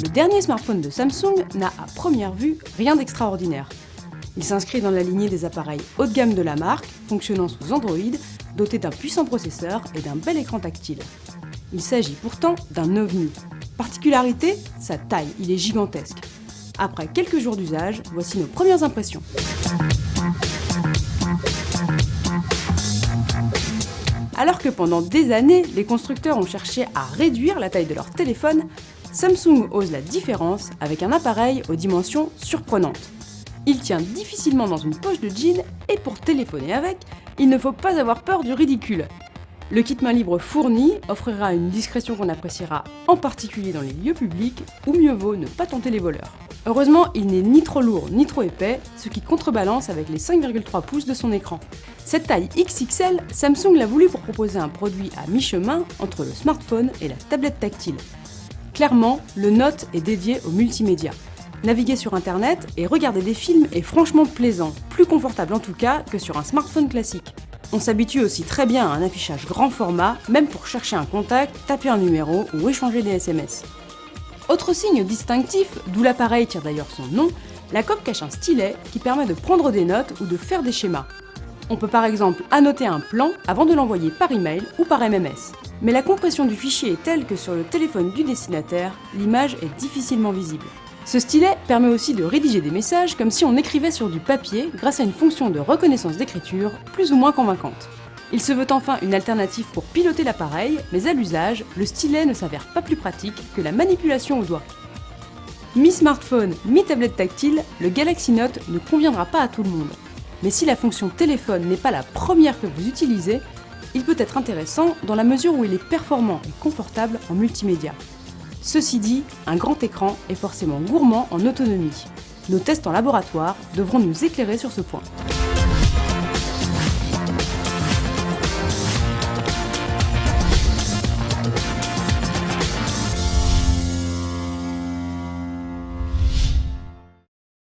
Le dernier smartphone de Samsung n'a à première vue rien d'extraordinaire. Il s'inscrit dans la lignée des appareils haut de gamme de la marque, fonctionnant sous Android, doté d'un puissant processeur et d'un bel écran tactile. Il s'agit pourtant d'un ovni. Particularité, sa taille, il est gigantesque. Après quelques jours d'usage, voici nos premières impressions. Alors que pendant des années, les constructeurs ont cherché à réduire la taille de leur téléphone, Samsung ose la différence avec un appareil aux dimensions surprenantes. Il tient difficilement dans une poche de jean et pour téléphoner avec, il ne faut pas avoir peur du ridicule. Le kit main libre fourni offrira une discrétion qu'on appréciera en particulier dans les lieux publics où mieux vaut ne pas tenter les voleurs. Heureusement, il n'est ni trop lourd ni trop épais, ce qui contrebalance avec les 5,3 pouces de son écran. Cette taille XXL, Samsung l'a voulu pour proposer un produit à mi-chemin entre le smartphone et la tablette tactile. Clairement, le Note est dédié au multimédia. Naviguer sur internet et regarder des films est franchement plaisant, plus confortable en tout cas que sur un smartphone classique. On s'habitue aussi très bien à un affichage grand format, même pour chercher un contact, taper un numéro ou échanger des SMS. Autre signe distinctif, d'où l'appareil tire d'ailleurs son nom, la coque cache un stylet qui permet de prendre des notes ou de faire des schémas. On peut par exemple annoter un plan avant de l'envoyer par email ou par MMS. Mais la compression du fichier est telle que sur le téléphone du destinataire, l'image est difficilement visible. Ce stylet permet aussi de rédiger des messages comme si on écrivait sur du papier grâce à une fonction de reconnaissance d'écriture plus ou moins convaincante. Il se veut enfin une alternative pour piloter l'appareil, mais à l'usage, le stylet ne s'avère pas plus pratique que la manipulation au doigt. Mi-smartphone, mi-tablette tactile, le Galaxy Note ne conviendra pas à tout le monde. Mais si la fonction téléphone n'est pas la première que vous utilisez, il peut être intéressant dans la mesure où il est performant et confortable en multimédia. Ceci dit, un grand écran est forcément gourmand en autonomie. Nos tests en laboratoire devront nous éclairer sur ce point.